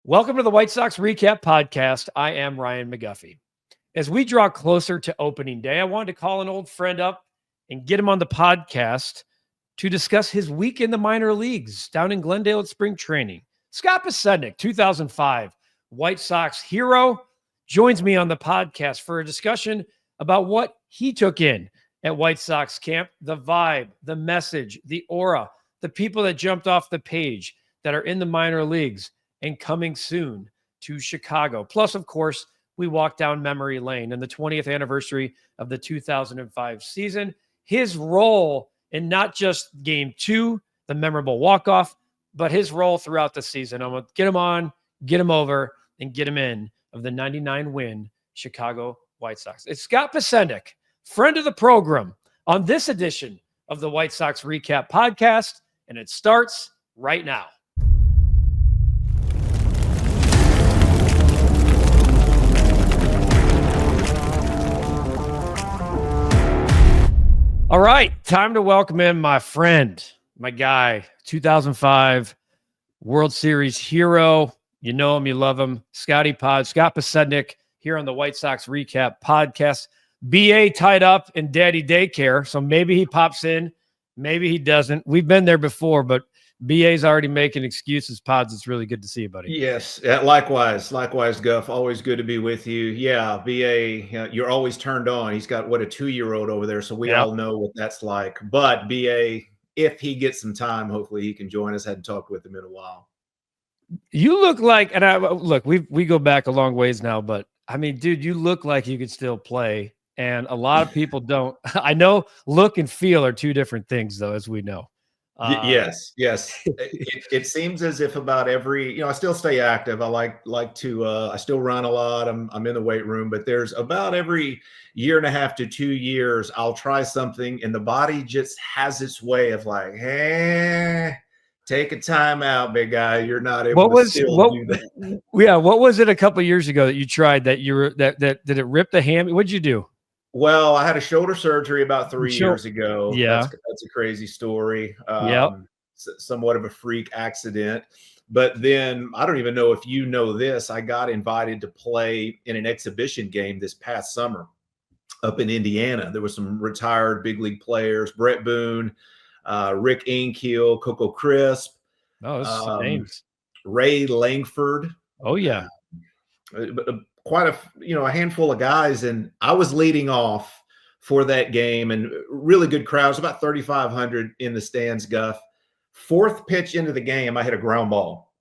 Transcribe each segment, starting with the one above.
Welcome to the White Sox REKAP Podcast. I am Ryan McGuffey. As we draw closer to opening day, I wanted to call an old friend up and get him on the podcast to discuss his week in the minor leagues down in Glendale at spring training. Scott Podsednik, 2005 White Sox hero, joins me on the podcast for a discussion about what he took in at White Sox camp, the vibe, the message, the aura, the people that jumped off the page that are in the minor leagues and coming soon to Chicago. Plus, of course, we walk down memory lane in the 20th anniversary of the 2005 season. His role in not just game 2, the memorable walk-off, but his role throughout the season. I'm going to get him on, get him over, and get him in of the 99 win Chicago White Sox. It's Scott Podsednik, friend of the program, on this edition of the White Sox REKAP Podcast, and it starts right now. All right, time to welcome in my friend, my guy, 2005 World Series hero. You know him, you love him, Scott Podsednik, here on the White Sox REKAP Podcast. BA tied up in daddy daycare, so maybe he pops in, maybe he doesn't. We've been there before, but BA's already making excuses. Pods, it's really good to see you, buddy. Yes, likewise, Guff. Always good to be with you. Yeah, BA, you're always turned on. He's got, a 2-year-old over there, so we all know what that's like. But BA, if he gets some time, hopefully he can join us. Hadn't talked with him in a while. You look like, and we go back a long ways now, but I mean, dude, you look like you could still play, and a lot of people don't. I know look and feel are two different things, though, as we know. Yes. It seems as if about every, I still stay active. I like to, I still run a lot. I'm in the weight room, but there's about every year and a half to 2 years, I'll try something and the body just has its way of like, hey, take a time out, big guy. You're not able to still do that. Yeah. What was it a couple of years ago that you tried that did it rip the ham? What'd you do? Well, I had a shoulder surgery about 3 years ago. Yeah. That's a crazy story. Somewhat of a freak accident. But then I don't even know if you know this. I got invited to play in an exhibition game this past summer up in Indiana. There were some retired big league players, Brett Boone, Rick Ankiel, Coco Crisp. Oh, those names. Ray Langford. Oh, yeah. Quite a handful of guys, and I was leading off for that game, and really good crowds, about 3,500 in the stands. Guff, 4th pitch into the game, I hit a ground ball,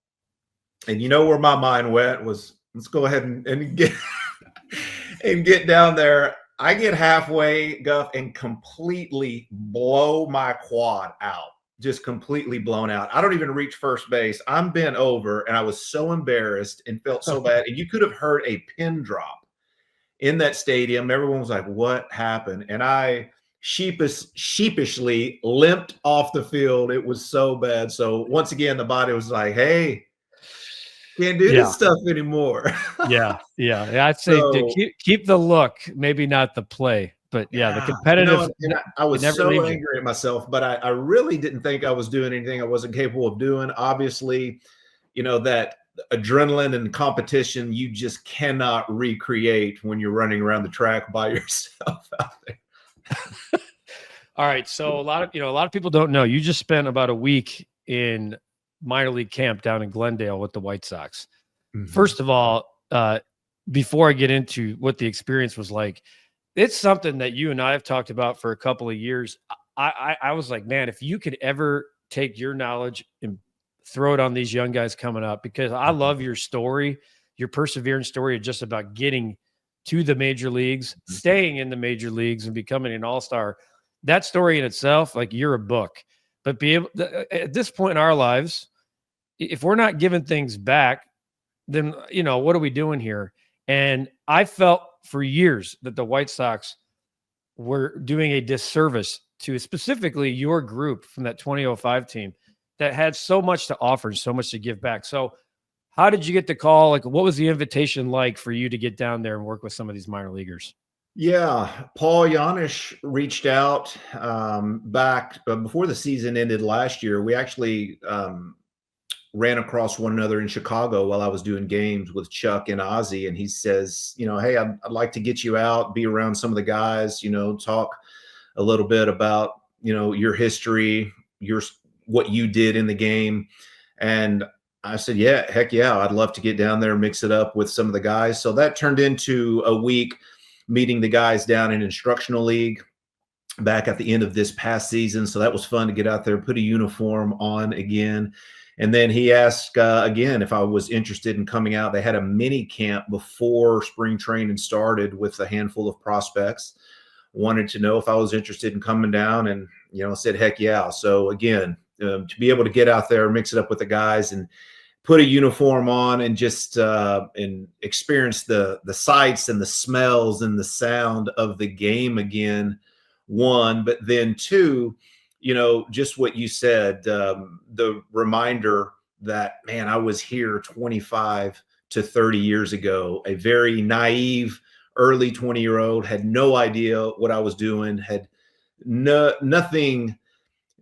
and you know where my mind went was, let's go ahead and get and get down there. I get halfway, Guff, and completely blow my quad out. Just completely blown out. I don't even reach first base. I'm bent over, and I was so embarrassed and felt so bad. And you could have heard a pin drop in that stadium. Everyone was like, what happened? And I sheepishly limped off the field. It was so bad. So once again, the body was like, hey, can't do this stuff anymore. Yeah. I'd say keep the look, maybe not the play. But the competitive. I was so angry at myself, but I really didn't think I was doing anything I wasn't capable of doing. Obviously, that adrenaline and competition you just cannot recreate when you're running around the track by yourself out there. All right, so a lot of people don't know. You just spent about a week in minor league camp down in Glendale with the White Sox. Mm-hmm. First of all, before I get into what the experience was like. It's something that you and I have talked about for a couple of years. I was like, man, if you could ever take your knowledge and throw it on these young guys coming up, because I love your story, your perseverance story of just about getting to the major leagues, staying in the major leagues and becoming an all-star. That story in itself, like you're a book. But at this point in our lives, if we're not giving things back, then, what are we doing here? And I felt for years that the White Sox were doing a disservice to specifically your group from that 2005 team that had so much to offer, so much to give back. So how did you get the call? Like, what was the invitation like for you to get down there and work with some of these minor leaguers? Yeah, Paul Yanish reached out back before the season ended last year. We actually ran across one another in Chicago while I was doing games with Chuck and Ozzy. And he says, hey, I'd like to get you out, be around some of the guys, talk a little bit about, your history, what you did in the game. And I said, yeah, heck yeah, I'd love to get down there and mix it up with some of the guys. So that turned into a week meeting the guys down in instructional league back at the end of this past season. So that was fun to get out there, put a uniform on again. And then he asked again if I was interested in coming out. They had a mini camp before spring training started with a handful of prospects. Wanted to know if I was interested in coming down, and said heck yeah. So again, to be able to get out there, mix it up with the guys, and put a uniform on, and just and experience the sights and the smells and the sound of the game again. One, but then two, just what you said, the reminder that, man, I was here 25 to 30 years ago, a very naive early 20-year-old, had no idea what I was doing, had nothing,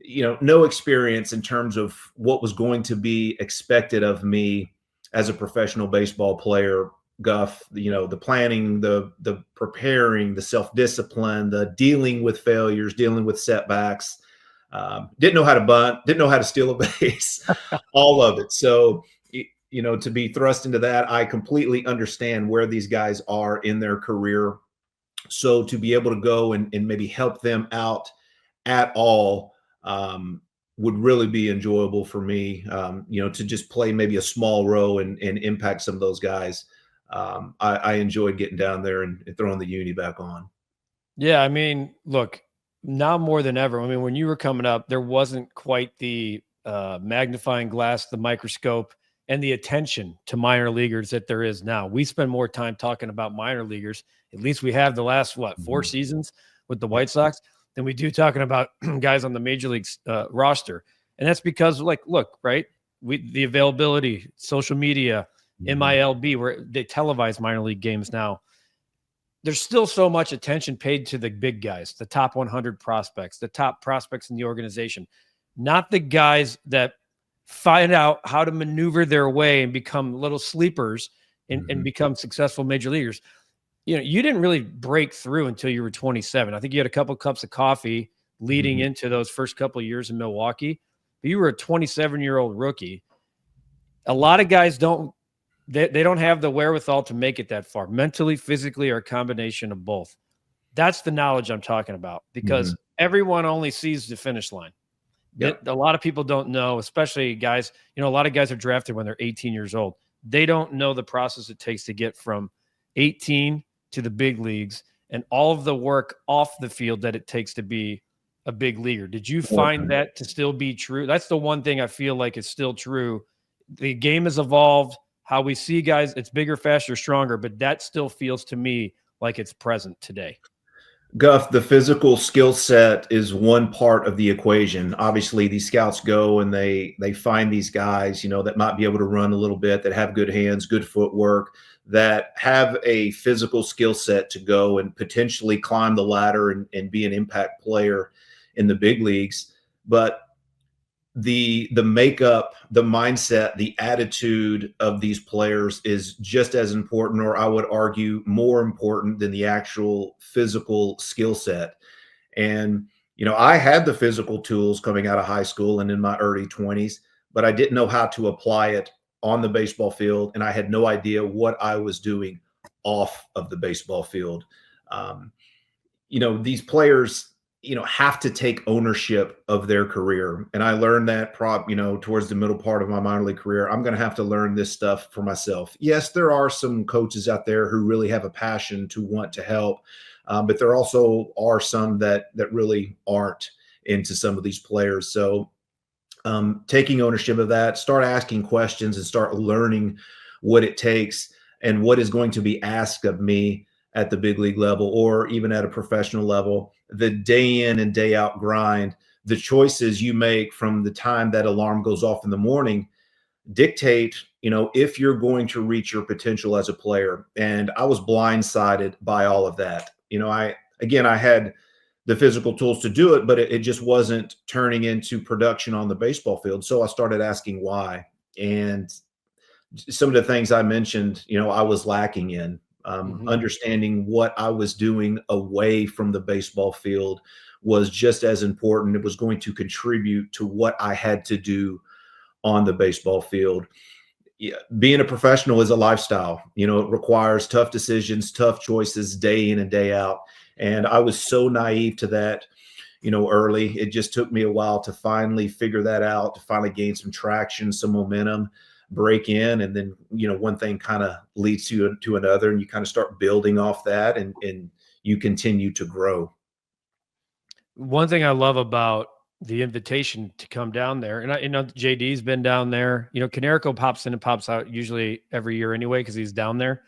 no experience in terms of what was going to be expected of me as a professional baseball player. Guff, the planning, the preparing, the self-discipline, the dealing with failures, dealing with setbacks, didn't know how to bunt, didn't know how to steal a base, all of it. So, to be thrust into that, I completely understand where these guys are in their career. So to be able to go and maybe help them out at all would really be enjoyable for me, to just play maybe a small role and impact some of those guys. I enjoyed getting down there and throwing the uni back on. Yeah, I mean, look, now more than ever. I mean, when you were coming up, there wasn't quite the magnifying glass, the microscope, and the attention to minor leaguers that there is now. We spend more time talking about minor leaguers. At least we have the last, 4 seasons with the White Sox, than we do talking about guys on the major leagues roster. And that's because, look, right? The availability, social media, MILB, where they televise minor league games now. There's still so much attention paid to the big guys, the top 100 prospects, the top prospects in the organization, not the guys that find out how to maneuver their way and become little sleepers and become successful major leaguers. You didn't really break through until you were 27. I think you had a couple cups of coffee leading into those first couple of years in Milwaukee, but you were a 27-year-old rookie. A lot of guys they don't have the wherewithal to make it that far, mentally, physically, or a combination of both. That's the knowledge I'm talking about, because everyone only sees the finish line. Yep. A lot of people don't know, especially guys, a lot of guys are drafted when they're 18 years old. They don't know the process it takes to get from 18 to the big leagues and all of the work off the field that it takes to be a big leaguer. Did you find that to still be true? That's the one thing I feel like is still true. The game has evolved. How we see guys, it's bigger, faster, stronger, but that still feels to me like it's present today. Guff, the physical skill set is one part of the equation. Obviously, these scouts go and they find these guys, that might be able to run a little bit, that have good hands, good footwork, that have a physical skill set to go and potentially climb the ladder and be an impact player in the big leagues. But the makeup, the mindset, the attitude of these players is just as important, or I would argue more important than the actual physical skill set. And, I had the physical tools coming out of high school and in my early 20s, but I didn't know how to apply it on the baseball field. And I had no idea what I was doing off of the baseball field. These players, have to take ownership of their career. And I learned that towards the middle part of my minor league career. I'm going to have to learn this stuff for myself. Yes, there are some coaches out there who really have a passion to want to help. But there also are some that really aren't into some of these players. So taking ownership of that, start asking questions and start learning what it takes and what is going to be asked of me at the big league level or even at a professional level. The day in and day out grind, the choices you make from the time that alarm goes off in the morning dictate, if you're going to reach your potential as a player. And I was blindsided by all of that. I had the physical tools to do it, but it just wasn't turning into production on the baseball field. So I started asking why. And some of the things I mentioned, I was lacking in. Understanding what I was doing away from the baseball field was just as important. It was going to contribute to what I had to do on the baseball field. Yeah, being a professional is a lifestyle. It requires tough decisions, tough choices day in and day out. And I was so naive to that, early. It just took me a while to finally figure that out, to finally gain some traction, some momentum, break in. And then, one thing kind of leads to another, and you kind of start building off that, and you continue to grow. One thing I love about the invitation to come down there, and JD's been down there. Canerico pops in and pops out usually every year anyway because he's down there.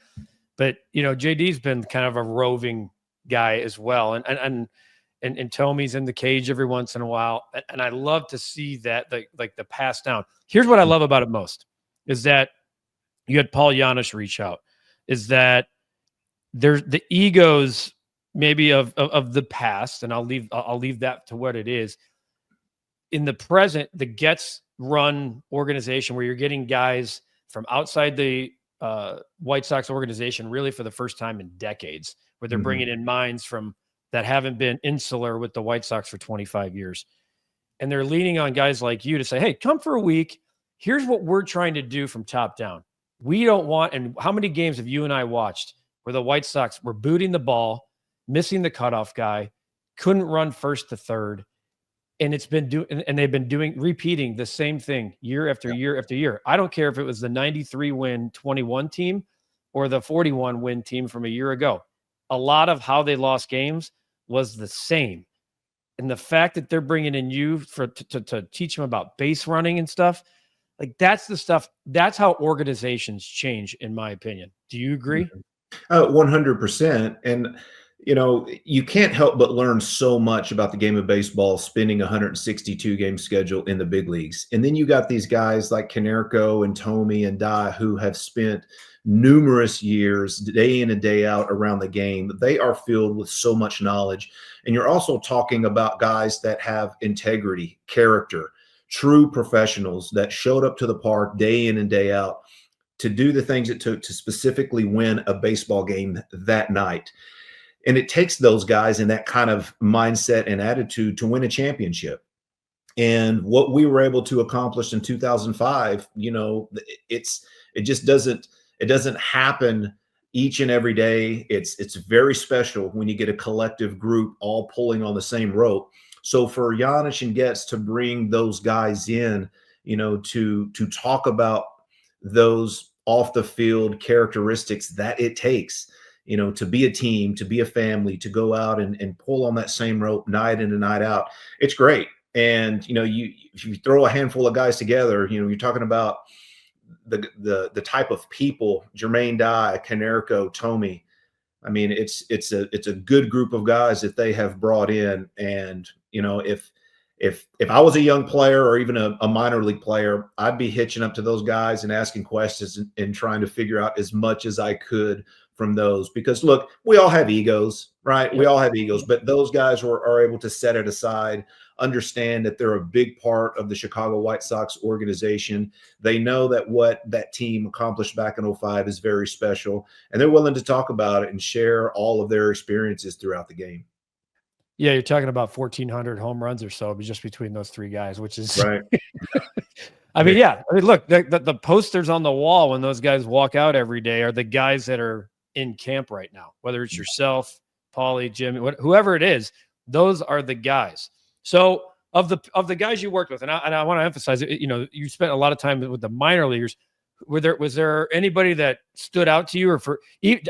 But JD's been kind of a roving guy as well, and Tomey's in the cage every once in a while, and I love to see that the pass down. Here's what I love about it most is that you had Paul Giannis reach out. Is that there's the egos maybe of the past, and I'll leave that to what it is. In the present, the Gets run organization where you're getting guys from outside the White Sox organization really for the first time in decades, where they're bringing in minds from that haven't been insular with the White Sox for 25 years. And they're leaning on guys like you to say, hey, come for a week. Here's what we're trying to do from top down. We don't want, and how many games have you and I watched where the White Sox were booting the ball, missing the cutoff guy, couldn't run first to third, and they've been repeating the same thing year after year after year. I don't care if it was the 93 win 21 team or the 41 win team from a year ago. A lot of how they lost games was the same. And the fact that they're bringing in you to teach them about base running and stuff, like that's the stuff, that's how organizations change, in my opinion. Do you agree? 100%. And you can't help but learn so much about the game of baseball spending 162 game schedule in the big leagues. And then you got these guys like Canerico and Tomey and Dye who have spent numerous years day in and day out around the game. They are filled with so much knowledge. And you're also talking about guys that have integrity, character, true professionals that showed up to the park day in and day out to do the things it took to specifically win a baseball game that night. And it takes those guys in that kind of mindset and attitude to win a championship. And what we were able to accomplish in 2005, it just doesn't happen each and every day. It's very special when you get a collective group all pulling on the same rope. So for Giannis and Getz to bring those guys in, to talk about those off the field characteristics that it takes, to be a team, to be a family, to go out and pull on that same rope night in and night out. It's great. And, if you throw a handful of guys together, you're talking about the type of people, Jermaine Dye, Canerico, Tomey. I mean, it's a good group of guys that they have brought in. And, if I was a young player or even a minor league player, I'd be hitching up to those guys and asking questions and trying to figure out as much as I could from those, because look, we all have egos, right? We all have egos, but those guys are able to set it aside, understand that they're a big part of the Chicago White Sox organization. They know that what that team accomplished back in 2005 is very special, and they're willing to talk about it and share all of their experiences throughout the game. Yeah, you're talking about 1,400 home runs or so just between those three guys, which is right. I mean, look, the posters on the wall when those guys walk out every day are the guys that are in camp right now, whether it's yourself, Paulie, Jimmy, whoever it is, those are the guys. So of the guys you worked with, and I want to emphasize it, you spent a lot of time with the minor leaguers. Was there anybody that stood out to you, or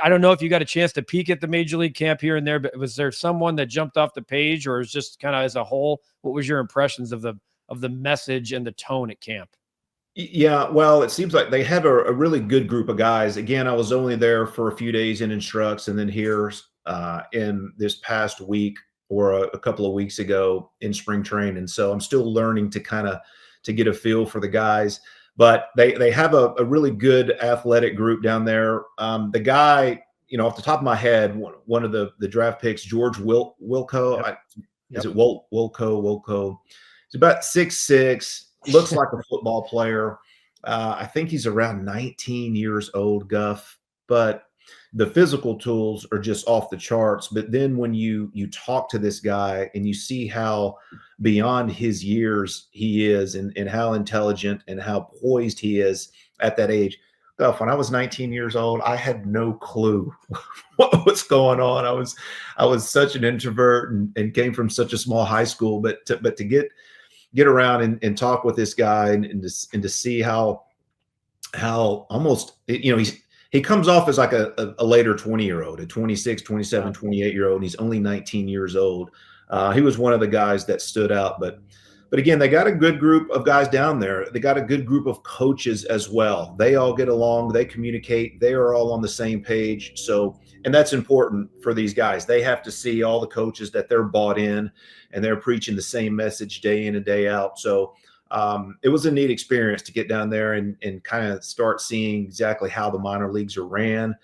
I don't know if you got a chance to peek at the major league camp here and there, but was there someone that jumped off the page, or is just kind of as a whole, what was your impressions of the message and the tone at camp? Yeah, well, it seems like they have a really good group of guys. Again, I was only there for a few days in instructs, and then here in this past week or a couple of weeks ago in spring training. So I'm still learning to get a feel for the guys. But they have a really good athletic group down there. The guy, off the top of my head, one of the draft picks, George Wilco. Yep. Is it Wilco? He's about 6'6", looks like a football player. I think he's around 19 years old, Guff, but the physical tools are just off the charts. But then when you talk to this guy and you see how beyond his years he is, and how intelligent and how poised he is at that age. Guff, when I was 19 years old, I had no clue what's going on. I was such an introvert and came from such a small high school, but to get around and talk with this guy and to see how almost, he comes off as like a later 20-year-old, a 26, 27, 28-year-old, and he's only 19 years old. He was one of the guys that stood out, but again, they got a good group of guys down there. They got a good group of coaches as well. They all get along, they communicate, they are all on the same page. So, and that's important for these guys. They have to see all the coaches that they're bought in and they're preaching the same message day in and day out. So it was a neat experience to get down there and kind of start seeing exactly how the minor leagues are ran,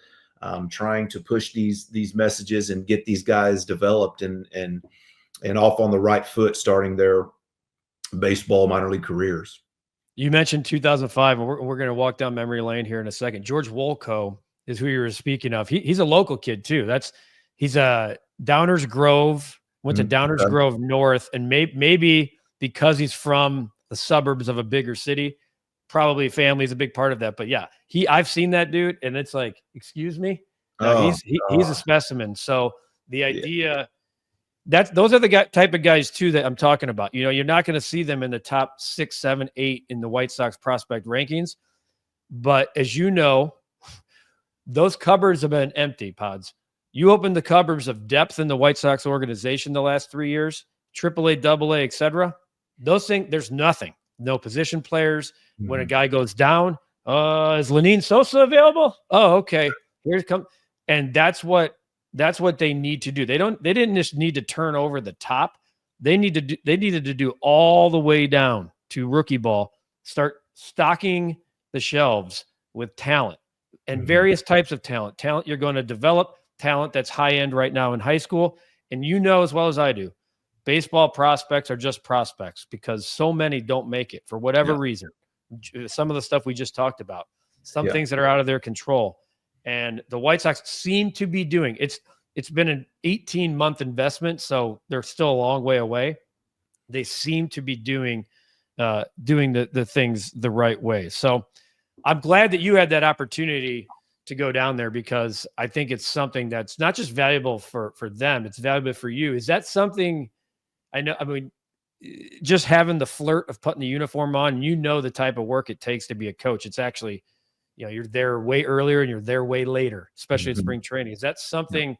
trying to push these messages and get these guys developed and off on the right foot, starting their baseball minor league careers. You mentioned 2005, and we're going to walk down memory lane here in a second. George Wolko is who you were speaking of. He's a local kid too. He's a Downers Grove, went to Downers Grove North, and maybe because he's from the suburbs of a bigger city, probably family is a big part of that. But yeah, I've seen that dude, and it's like, excuse me, he's a specimen. So the idea. Those are the type of guys too that I'm talking about. You're not going to see them in the top 6, 7, 8 in the White Sox prospect rankings. But as you know, those cupboards have been empty, Pods. You open the cupboards of depth in the White Sox organization the last 3 years, AAA, AA, etc. Those things, there's nothing. No position players. Mm-hmm. When a guy goes down, is Lenine Sosa available? Oh, okay. Here's come. And that's what they need to do. They didn't just need to turn over the top. They needed to do all the way down to rookie ball, start stocking the shelves with talent and various types of talent. Talent you're going to develop, talent that's high end right now in high school. And as well as I do, baseball prospects are just prospects because so many don't make it for whatever reason. Some of the stuff we just talked about, some things that are out of their control. And the White Sox seem to be doing it's been an 18-month investment, so they're still a long way away. They seem to be doing the things the right way. So I'm glad that you had that opportunity to go down there because I think it's something that's not just valuable for them, it's valuable for you. Is that something just having the flirt of putting the uniform on, the type of work it takes to be a coach. It's actually you're there way earlier and you're there way later, especially at spring training. Is that something,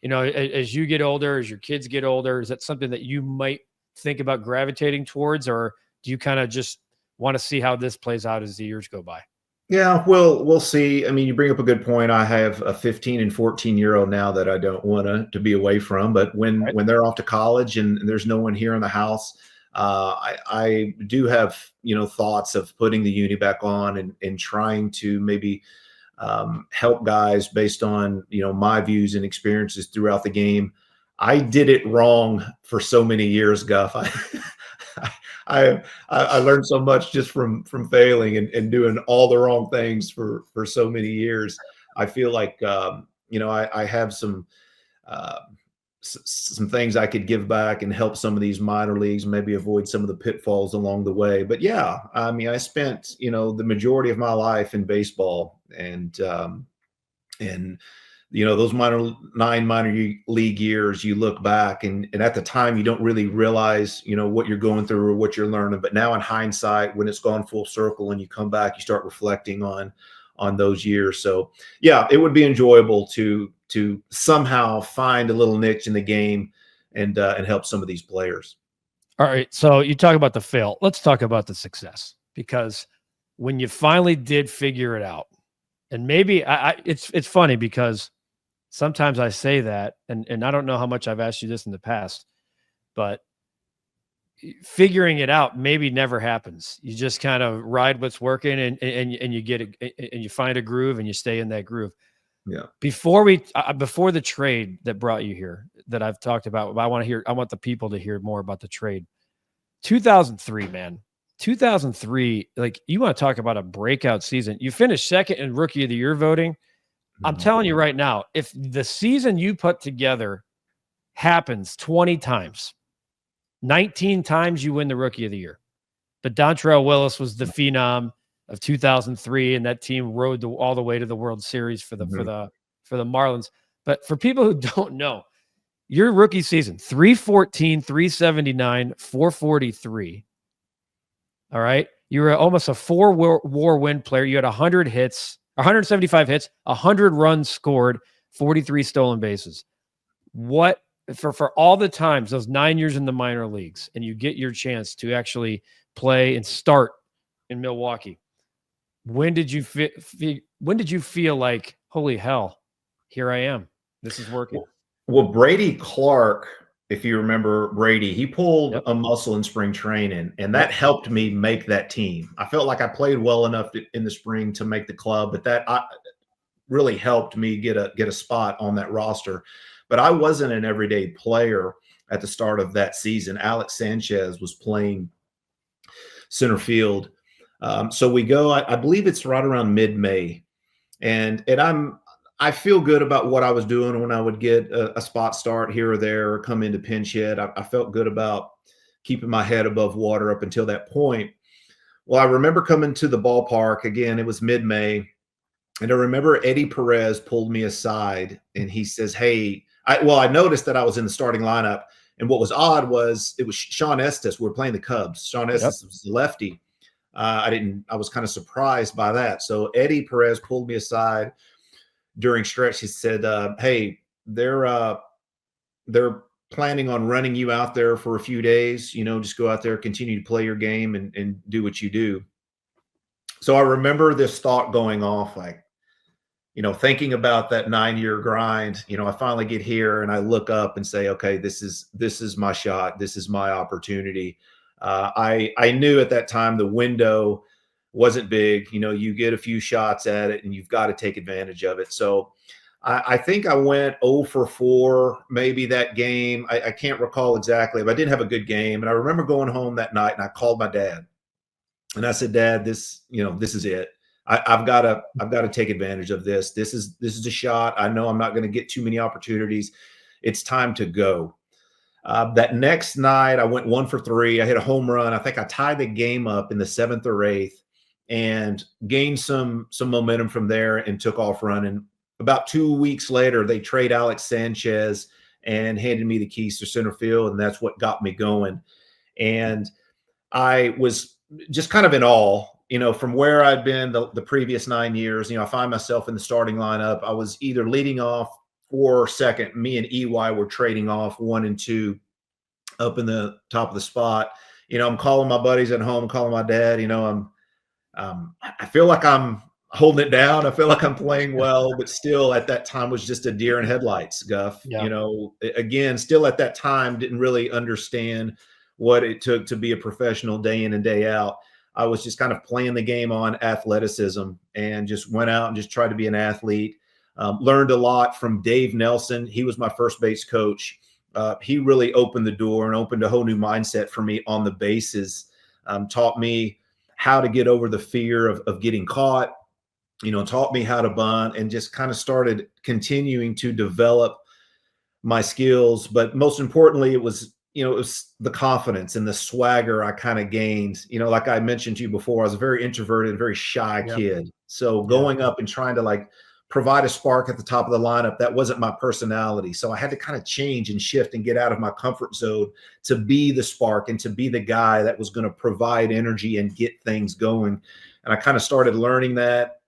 as you get older, as your kids get older, is that something that you might think about gravitating towards, or do you kind of just want to see how this plays out as the years go by? Yeah, we'll see. I mean, you bring up a good point. I have a 15 and 14-year-old now that I don't want to be away from, but when they're off to college and there's no one here in the house, I do have, thoughts of putting the uni back on and trying to maybe help guys based on, my views and experiences throughout the game. I did it wrong for so many years, Guff. I learned so much just from failing and doing all the wrong things for so many years. I feel like, I have some things I could give back and help some of these minor leagues, maybe avoid some of the pitfalls along the way. But yeah, I mean, I spent, the majority of my life in baseball and those 9 minor league years, you look back and at the time you don't really realize, what you're going through or what you're learning. But now in hindsight, when it's gone full circle and you come back, you start reflecting on those years. So yeah, it would be enjoyable to somehow find a little niche in the game and help some of these players. All right. So you talk about the fail. Let's talk about the success, because when you finally did figure it out, and maybe it's funny because sometimes I say that, and I don't know how much I've asked you this in the past, but figuring it out maybe never happens. You just kind of ride what's working and you get it and you find a groove and you stay in that groove. Yeah. Before the trade that brought you here that I've talked about, I want the people to hear more about the trade. 2003, man. 2003, like, you want to talk about a breakout season. You finished second in Rookie of the Year voting. I'm telling you right now, if the season you put together happens 20 times, 19 times you win the Rookie of the Year. But Dontrelle Willis was the phenom of 2003, and that team rode all the way to the World Series for the Marlins. But for people who don't know, your rookie season, 314, 379, 443. All right. You were almost a 4-WAR win player. You had 100 hits, 175 hits, 100 runs scored, 43 stolen bases. What for all the times, those 9 years in the minor leagues, and you get your chance to actually play and start in Milwaukee. When did you feel like, holy hell, here I am. This is working. Well, Brady Clark, if you remember Brady, he pulled a muscle in spring training, and that helped me make that team. I felt like I played well enough in the spring to make the club, but that really helped me get a spot on that roster. But I wasn't an everyday player at the start of that season. Alex Sanchez was playing center field. So we go, I believe it's right around mid-May. And I feel good about what I was doing when I would get a spot start here or there or come into pinch hit. I felt good about keeping my head above water up until that point. Well, I remember coming to the ballpark. Again, it was mid-May. And I remember Eddie Perez pulled me aside and he says, hey, I noticed that I was in the starting lineup. And what was odd was it was Sean Estes. We were playing the Cubs. Sean Estes was the lefty. I was kind of surprised by that. So Eddie Perez pulled me aside during stretch. He said, hey, they're planning on running you out there for a few days. Just go out there, continue to play your game and do what you do. So I remember this thought going off, like, thinking about that 9-year grind. I finally get here and I look up and say, okay, this is my shot. This is my opportunity. I knew at that time the window wasn't big. You get a few shots at it and you've got to take advantage of it. So I think I went 0 for 4 maybe that game. I can't recall exactly, but I did have a good game. And I remember going home that night and I called my dad and I said, Dad, this is it. I've got to take advantage of this. This is a shot. I know I'm not going to get too many opportunities. It's time to go. That next night, I went 1 for 3. I hit a home run. I think I tied the game up in the 7th or 8th and gained some momentum from there and took off running. About 2 weeks later, they trade Alex Sanchez and handed me the keys to center field, and that's what got me going. And I was just kind of in awe. From where I'd been the previous 9 years, I find myself in the starting lineup. I was either leading off or second. Me and EY were trading off 1 and 2 up in the top of the spot. I'm calling my buddies at home, calling my dad. I feel like I'm holding it down. I feel like I'm playing well, but still at that time was just a deer in headlights, Guff. Yeah. Again, still at that time, didn't really understand what it took to be a professional day in and day out. I was just kind of playing the game on athleticism and just went out and just tried to be an athlete. Learned a lot from Dave Nelson. He was my first base coach. He really opened the door and opened a whole new mindset for me on the bases. Taught me how to get over the fear of getting caught, taught me how to bunt, and just kind of started continuing to develop my skills. But most importantly, it was the confidence and the swagger I kind of gained. Like I mentioned to you before, I was a very introverted, very shy kid. So going up and trying to provide a spark at the top of the lineup, that wasn't my personality. So I had to kind of change and shift and get out of my comfort zone to be the spark and to be the guy that was going to provide energy and get things going. And I kind of started learning that,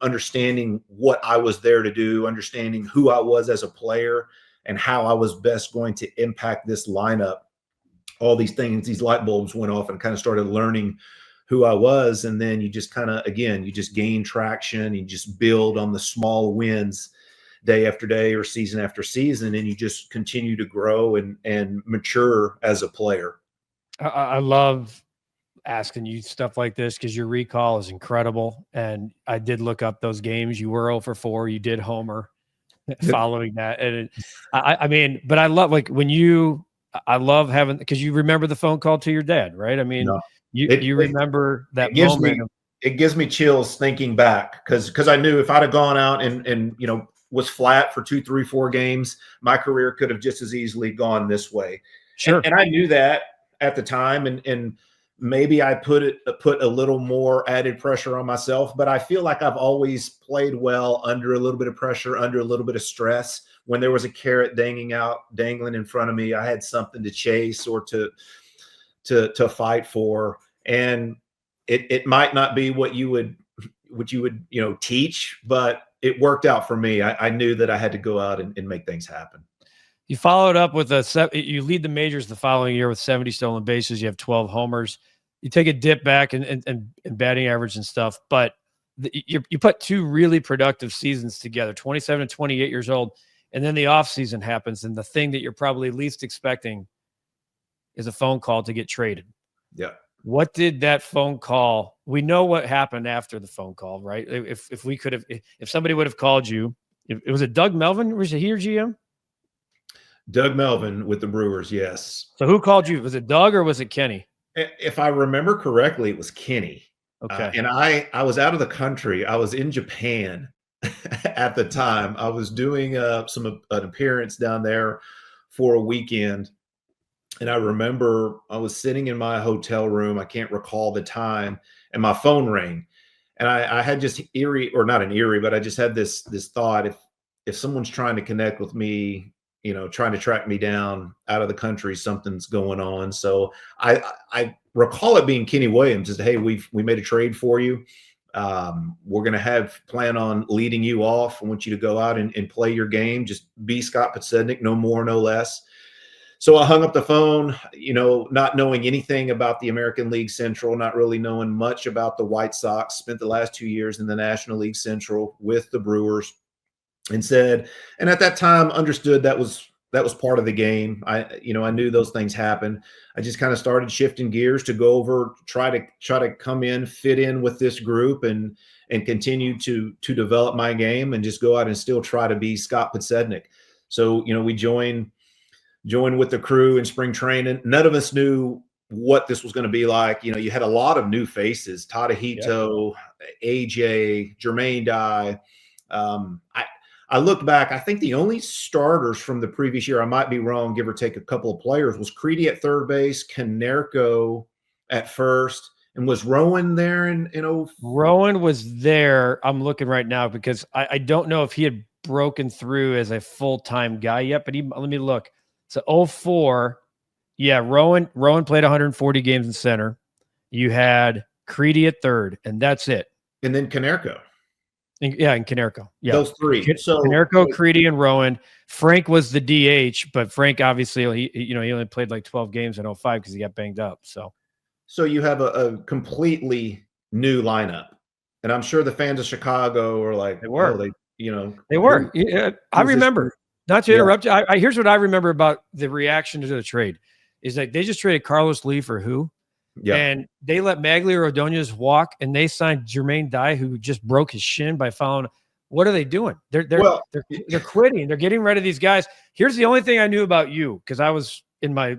understanding what I was there to do, understanding who I was as a player and how I was best going to impact this lineup. All these things, these light bulbs went off and kind of started learning who I was. And then you just kind of, again, you just gain traction. You just build on the small wins day after day or season after season. And you just continue to grow and mature as a player. I love asking you stuff like this because your recall is incredible. And I did look up those games. You were 0 for 4. You did homer following that. And I mean, I love when I love having, because you remember the phone call to your dad, right? I mean, You remember that it gives moment? It gives me chills thinking back because I knew if I'd have gone out and was flat for 2, 3, 4 games, my career could have just as easily gone this way. Sure. And I knew that at the time, and maybe I put a little more added pressure on myself, but I feel like I've always played well under a little bit of pressure, under a little bit of stress. When there was a carrot dangling in front of me, I had something to chase or to fight for. And it might not be what you would teach, but it worked out for me. I knew that I had to go out and make things happen. You followed up with you lead the majors the following year with 70 stolen bases. You have 12 homers. You take a dip back in batting average and stuff, but you put 2 really productive seasons together, 27 and 28 years old. And then the offseason happens. And the thing that you're probably least expecting is a phone call to get traded. Yeah. What did that phone call? We know what happened after the phone call, right? If somebody would have called you, it was it Doug Melvin? Was it he or GM? Doug Melvin with the Brewers, yes. So who called you? Was it Doug or was it Kenny? If I remember correctly, it was Kenny. Okay. And I was out of the country. I was in Japan at the time. I was doing an appearance down there for a weekend. And I remember I was sitting in my hotel room. I can't recall the time. And my phone rang. And I had just but I just had this thought, if someone's trying to connect with me, trying to track me down out of the country, something's going on. So I recall it being Kenny Williams. Said, hey, we made a trade for you. We're going to plan on leading you off. I want you to go out and play your game. Just be Scott Podsednik, no more, no less. So I hung up the phone, not knowing anything about the American League Central, not really knowing much about the White Sox. Spent the last 2 years in the National League Central with the Brewers, and at that time understood that was part of the game. I knew those things happen. I just kind of started shifting gears to go over, try to come in, fit in with this group and continue to develop my game and just go out and still try to be Scott Podsednik. So, we joined with the crew in spring training. None of us knew what this was going to be like. You had a lot of new faces, Tadahito, AJ, Jermaine Dye. I looked back, I think the only starters from the previous year, I might be wrong, give or take a couple of players, was Creedy at third base, Konerko at first, and was Rowan there in Rowan was there. I'm looking right now because I don't know if he had broken through as a full-time guy yet, but let me look. So 04, yeah, Rowan played 140 games in center. You had Creedy at third, and that's it. And then Konerko. And Konerko. Yeah. Those 3. So Konerko, Creedy, and Rowan. Frank was the DH, but Frank obviously he only played like 12 games in 05 because he got banged up. So you have a completely new lineup. And I'm sure the fans of Chicago are like, they were. They were. I remember. Not to interrupt you. Here's what I remember about the reaction to the trade is that they just traded Carlos Lee for who? Yeah. And they let Maglia Ordonez walk, and they signed Jermaine Dye, who just broke his shin by fouling. What are they doing? They're quitting. They're getting rid of these guys. Here's the only thing I knew about you, because I was in my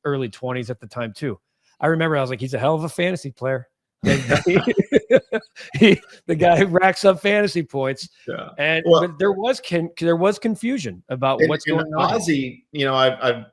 early 20s at the time too. I remember I was like, he's a hell of a fantasy player. The guy who racks up fantasy points. Yeah. And but there was confusion about what's going on. Ozzy, I've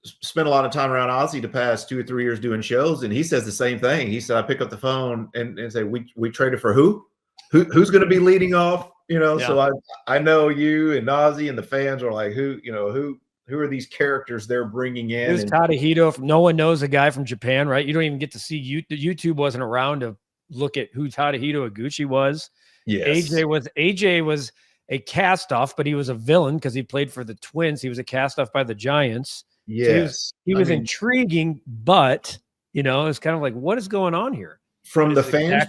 spent a lot of time around Ozzy the past 2 or 3 years doing shows, and he says the same thing. He said, I pick up the phone and say, we traded for who's going to be leading off, So I know you and Ozzy and the fans are like, who are these characters they're bringing in? It was Tadahito. No one knows a guy from Japan, right? You don't even get to see YouTube wasn't around to look at who Tadahito Iguchi was. Yes. AJ was a cast-off, but he was a villain because he played for the Twins. He was a cast-off by the Giants. Yes. So he was intriguing, but it's kind of like, what is going on here? From the fans'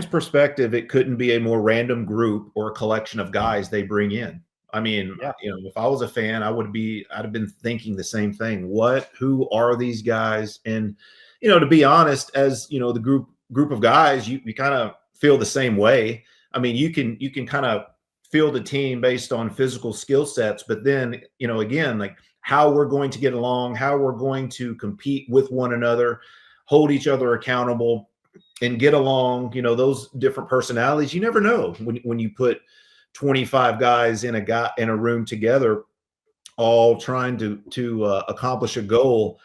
perspective, it couldn't be a more random group or a collection of guys they bring in. I mean, if I was a fan, I'd have been thinking the same thing. Who are these guys? And, to be honest, as the group of guys, you kind of feel the same way. I mean, you can kind of field a team based on physical skill sets, but then, again, like how we're going to get along, how we're going to compete with one another. hold each other accountable and get along. You know, those different personalities, you never know when you put 25 guys in a room together, all trying to accomplish a goal.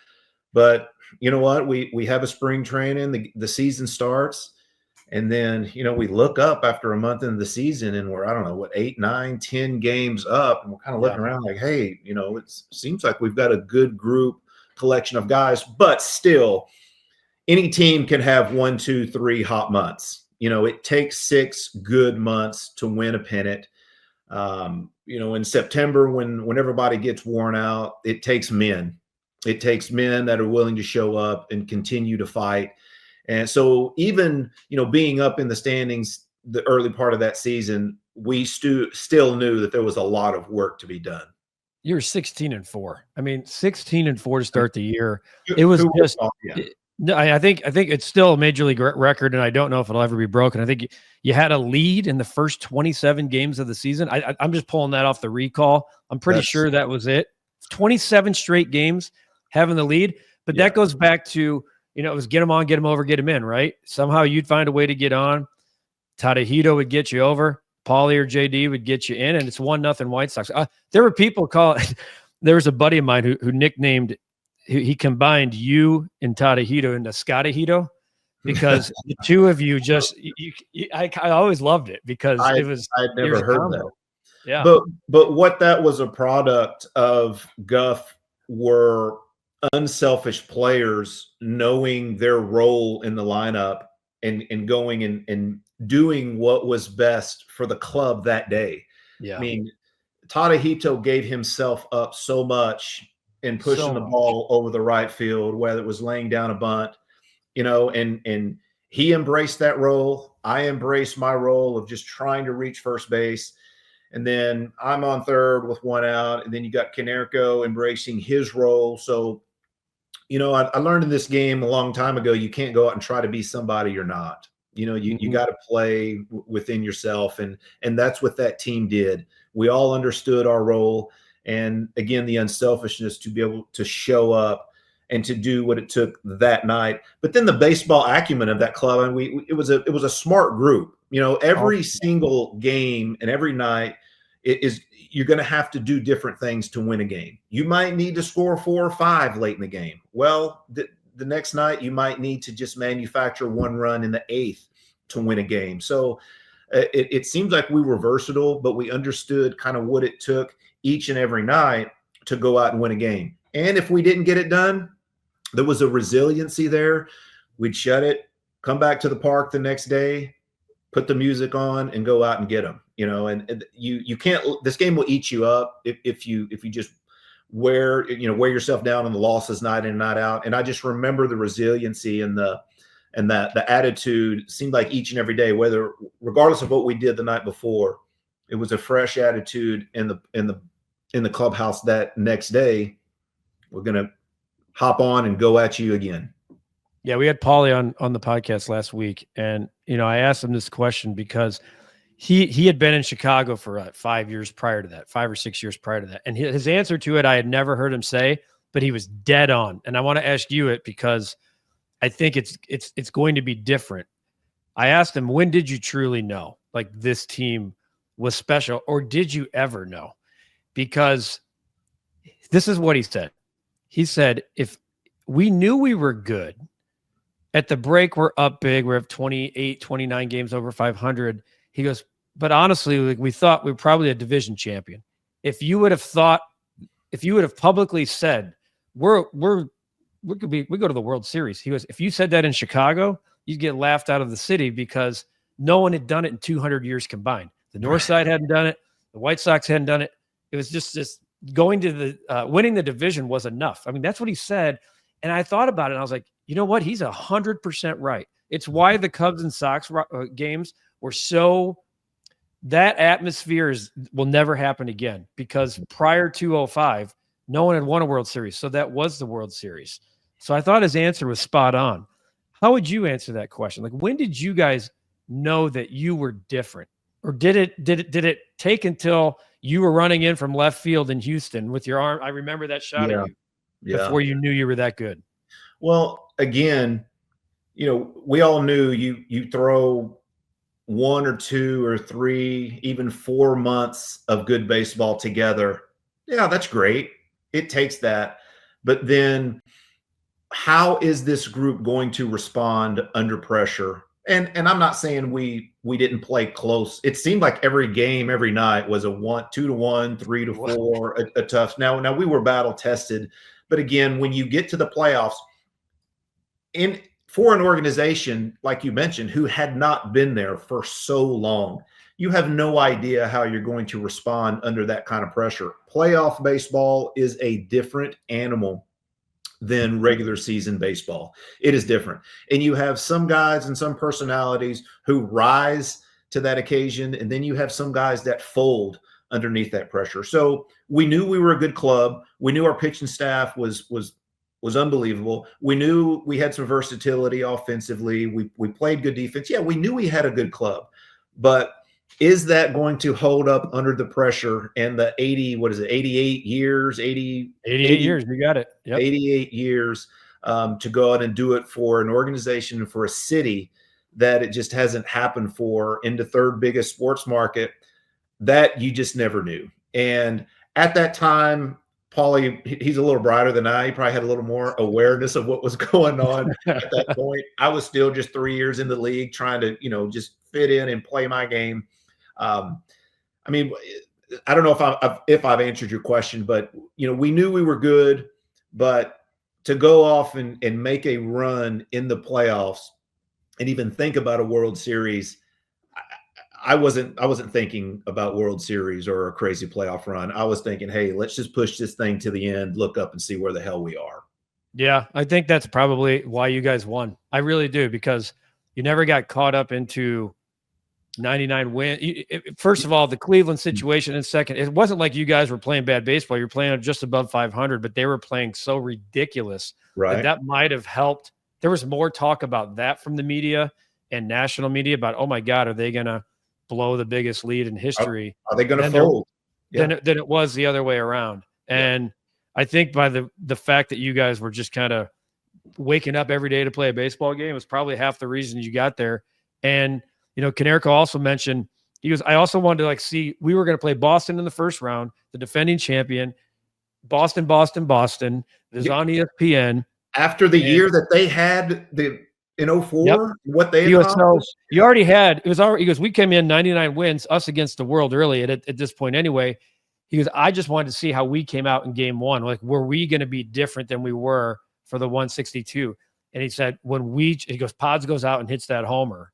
But you know what? We have a spring training, the season starts, and then, you know, we look up after a month into the season and we're, I don't know, what, 8, 9, 10 games up. And we're kind of looking around like, hey, you know, it seems like we've got a good group collection of guys, but still any team can have 1, 2, 3 hot months. You know, it takes 6 good months to win a pennant. You know, in September, when everybody gets worn out, it takes men. It takes men that are willing to show up and continue to fight. And so even, you know, being up in the standings the early part of that season, we still knew that there was a lot of work to be done. You're 16-4. I mean, 16-4 to start the year. It was just, I think it's still a major league record, and I don't know if it'll ever be broken. I think you had a lead in the first 27 games of the season. I'm just pulling that off the recall. I'm pretty sure that was it. 27 straight games having the lead, but that goes back to, you know, it was get them on, get them over, get them in, right? Somehow you'd find a way to get on. Tadahito would get you over. Paulie or JD would get you in, and it's 1-0 White Sox. There were people there was a buddy of mine who nicknamed, he combined you and Tadahito into Scotahito, because the two of you just, I always loved it because I'd never heard that. Yeah. But what that was a product of, Guff, were unselfish players knowing their role in the lineup and going and doing what was best for the club that day. Yeah. I mean, Tadahito gave himself up so much in pushing the ball over the right field, whether it was laying down a bunt, you know, and he embraced that role. I embraced my role of just trying to reach first base. And then I'm on third with 1 out. And then you got Canerco embracing his role. So, you know, I learned in this game a long time ago, you can't go out and try to be somebody you're not. You know, you got to play within yourself. And that's what that team did. We all understood our role. And again, the unselfishness to be able to show up and to do what it took that night. But then the baseball acumen of that club, and it was a smart group. You know, every single game and every night you're going to have to do different things to win a game. You might need to score 4 or 5 late in the game. Well, the next night you might need to just manufacture 1 run in the 8th to win a game. So it seems like we were versatile, but we understood kind of what it took each and every night to go out and win a game. And if we didn't get it done, there was a resiliency there. We'd shut it, come back to the park the next day, put the music on, and go out and get them. You know, and you can't. This game will eat you up if you just wear yourself down on the losses night in and night out. And I just remember the resiliency and the attitude seemed like each and every day, regardless of what we did the night before, it was a fresh attitude in the clubhouse that next day. We're gonna hop on and go at you again. Yeah, we had Paulie on the podcast last week, and you know, I asked him this question because he had been in Chicago for 5 years prior to that, 5 or 6 years prior to that, and his answer to it I had never heard him say, but he was dead on. And I want to ask you it because I think it's going to be different. I asked him, when did you truly know like this team was special, or did you ever know? Because this is what he said. He said, if we knew we were good at the break, we're up big. We have 28, 29 games over 500. He goes, but honestly, like, we thought we were probably a division champion. If you would have publicly said, we go to the World Series. He goes, if you said that in Chicago, you'd get laughed out of the city because no one had done it in 200 years combined. The North Side hadn't done it. The White Sox hadn't done it. It was just going to the winning the division was enough. I mean, that's what he said. And I thought about it, and I was like, you know what? He's 100% right. It's why the Cubs and Sox games were so – that atmosphere will never happen again, because prior to 2005, no one had won a World Series. So that was the World Series. So I thought his answer was spot on. How would you answer that question? Like, when did you guys know that you were different? Or did it take until you were running in from left field in Houston with your arm? I remember that shot at you before you knew you were that good. Well, again, we all knew you throw 1 or 2 or 3, even 4 months of good baseball together. Yeah, that's great. It takes that. But then how is this group going to respond under pressure? And I'm not saying we didn't play close. It seemed like every game, every night was a 2-1, 3-4, a tough. Now we were battle tested, but again, when you get to the playoffs, for an organization like you mentioned who had not been there for so long, you have no idea how you're going to respond under that kind of pressure. Playoff baseball is a different animal than regular season baseball. It is different. And you have some guys and some personalities who rise to that occasion, and then you have some guys that fold underneath that pressure. So we knew we were a good club. We knew our pitching staff was unbelievable. We knew we had some versatility offensively. We played good defense. Yeah, we knew we had a good club. But is that going to hold up under the pressure and the 88 years, 88 years, you got it. Yep. 88 years to go out and do it for an organization, for a city that it just hasn't happened for, in the third biggest sports market, that you just never knew. And at that time, Paulie, he's a little brighter than I. He probably had a little more awareness of what was going on at that point. I was still just 3 years in the league trying to, just fit in and play my game. I mean, I don't know if I've answered your question, but, we knew we were good, but to go off and make a run in the playoffs and even think about a World Series, I wasn't thinking about World Series or a crazy playoff run. I was thinking, hey, let's just push this thing to the end, look up and see where the hell we are. Yeah, I think that's probably why you guys won. I really do, because you never got caught up into 99 win. First of all, the Cleveland situation, and second, it wasn't like you guys were playing bad baseball. You're playing just above 500, but they were playing so ridiculous that might have helped. There was more talk about that from the media and national media about, oh my God, are they going to blow the biggest lead in history? Are they going to fold? Than it was the other way around. And I think by the fact that you guys were just kind of waking up every day to play a baseball game was probably half the reason you got there. And Konerko also mentioned, he goes, I also wanted to see, we were going to play Boston in the first round, the defending champion, Boston. It was on ESPN. After the year that they had in 04, what they had so you already had, he goes, we came in 99 wins, us against the world early at this point anyway. He goes, I just wanted to see how we came out in game one. Like, were we going to be different than we were for the 162? And he said, he goes, Pods goes out and hits that homer.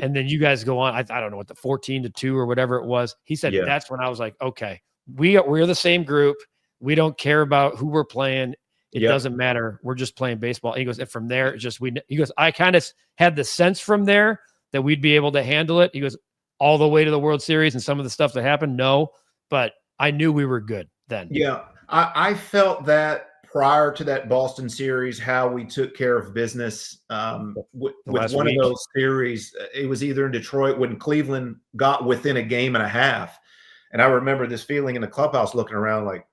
And then you guys go on, I don't know what, the 14-2 or whatever it was. He said, that's when I was like, okay, we're the same group. We don't care about who we're playing. It doesn't matter. We're just playing baseball. And he goes, and from there, he goes, I kind of had the sense from there that we'd be able to handle it. He goes, all the way to the World Series and some of the stuff that happened. No, but I knew we were good then. Yeah. I felt that prior to that Boston series, how we took care of business with one of those series. It was either in Detroit when Cleveland got within a game and a half. And I remember this feeling in the clubhouse looking around like,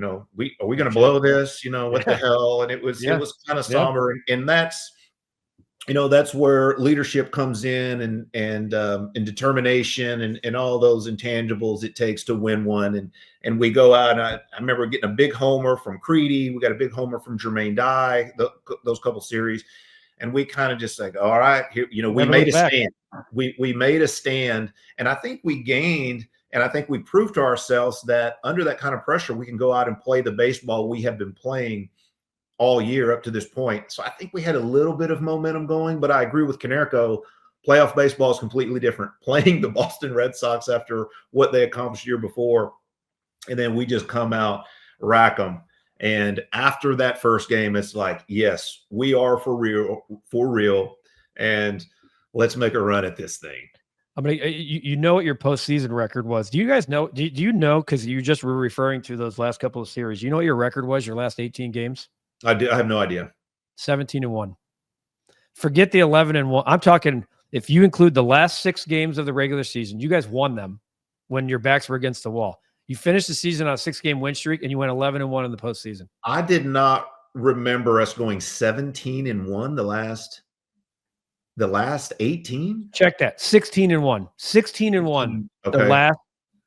are we going to blow this? What the hell? And it was kind of somber. And that's, that's where leadership comes in and determination and all those intangibles it takes to win one. And we go out, and I remember getting a big homer from Creedy. We got a big homer from Jermaine Dye, those couple series. And we kind of just like, all right, here, we made a stand. We made a stand. And I think we gained, and I think we proved to ourselves that under that kind of pressure, we can go out and play the baseball we have been playing all year up to this point. So I think we had a little bit of momentum going, but I agree with Konerko. Playoff baseball is completely different. Playing the Boston Red Sox after what they accomplished the year before, and then we just come out, rack them. And after that first game, it's like, yes, we are for real, and let's make a run at this thing. I mean, you know what your postseason record was. Do you guys know? Do you know? Because you just were referring to those last couple of series. You know what your record was? Your last 18 games? I have no idea. 17-1. Forget the 11-1. I'm talking, if you include the last 6 games of the regular season, you guys won them when your backs were against the wall. You finished the season on a 6-game win streak, and you went 11-1 in the postseason. I did not remember us going 17-1 the last 18. Check that. 16-1. 16-1. Okay.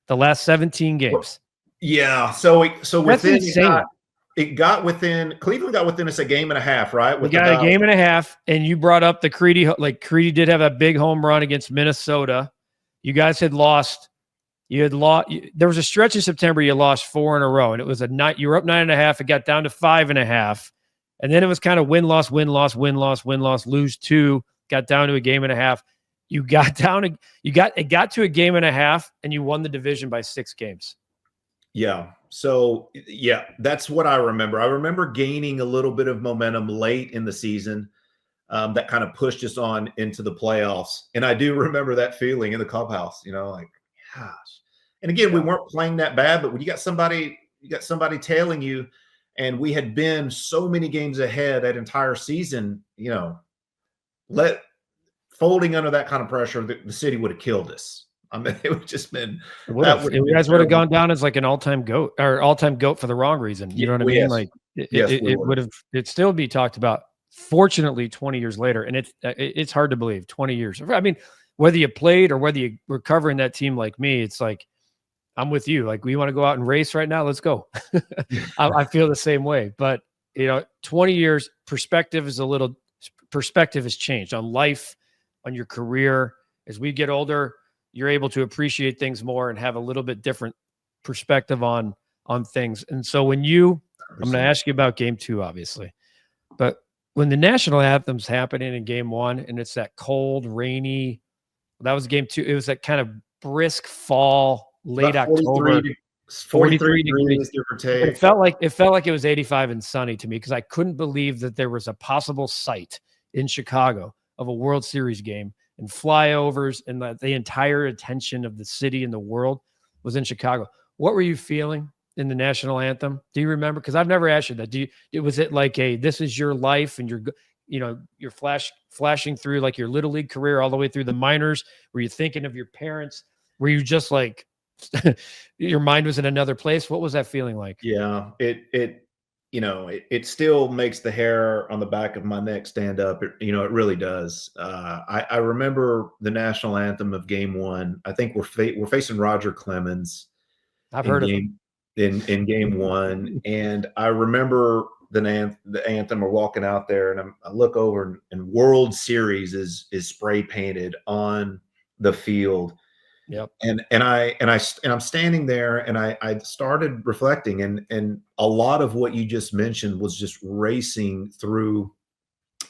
The last 17 games. Yeah. So within insane. Cleveland got within us a game and a half, right? We got a game and a half, and you brought up the Creedy. Like Creedy did have a big home run against Minnesota. You guys had lost. There was a stretch in September you lost 4 in a row, and it was you were up 9.5. It got down to 5.5, and then it was kind of win loss, lose 2, got down to a game and a half. It got to a game and a half, and you won the division by 6 games. Yeah. So yeah, that's what I remember. I remember gaining a little bit of momentum late in the season that kind of pushed us on into the playoffs. And I do remember that feeling in the clubhouse, like, gosh. And again, we weren't playing that bad, but when you got somebody tailing you, and we had been so many games ahead that entire season, folding under that kind of pressure, the city would have killed us. I mean, it would have just been. You guys would have gone down as like an all-time GOAT for the wrong reason. You know what I mean? Yes. Like it would have. It'd still be talked about. Fortunately, 20 years later, and it's hard to believe. 20 years. I mean, whether you played or whether you were covering that team like me, it's like I'm with you. Like we want to go out and race right now. Let's go. I feel the same way. But 20 years perspective has changed on life, on your career. As we get older, you're able to appreciate things more and have a little bit different perspective on things. And so I'm going to ask you about game 2, obviously, but when the national anthem's happening in game 1 and it's that cold, rainy, that was game 2. It was that kind of brisk fall, late October, 43 degrees. Give or take. It felt like it was 85 and sunny to me because I couldn't believe that there was a possible sight in Chicago of a World Series game and flyovers, and the entire attention of the city and the world was in Chicago. What were you feeling in the national anthem? Do you remember? Because I've never asked you that. Was it like this is your life and you're flashing through like your little league career all the way through the minors? Were you thinking of your parents? Were you just like your mind was in another place? What was that feeling like? Yeah, it still makes the hair on the back of my neck stand up. It really does. I remember the national anthem of game 1. I think we're facing Roger Clemens. I've heard of him in game 1, and I remember the anthem. We're walking out there, and I look over, and World Series is spray painted on the field. Yep. And I'm standing there, and I started reflecting, and a lot of what you just mentioned was just racing through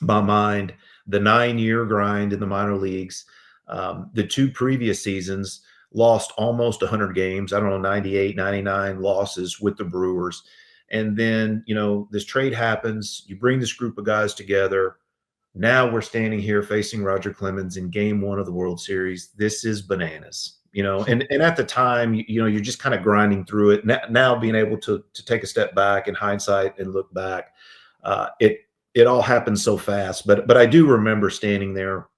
my mind. The 9-year grind in the minor leagues, the 2 previous seasons, lost almost 100 games. I don't know, 98, 99 losses with the Brewers. And then, this trade happens. You bring this group of guys together. Now we're standing here facing Roger Clemens in game 1 of the World Series. This is bananas, and at the time, you're just kind of grinding through it. Now being able to take a step back in hindsight and look back, it all happened so fast. But I do remember standing there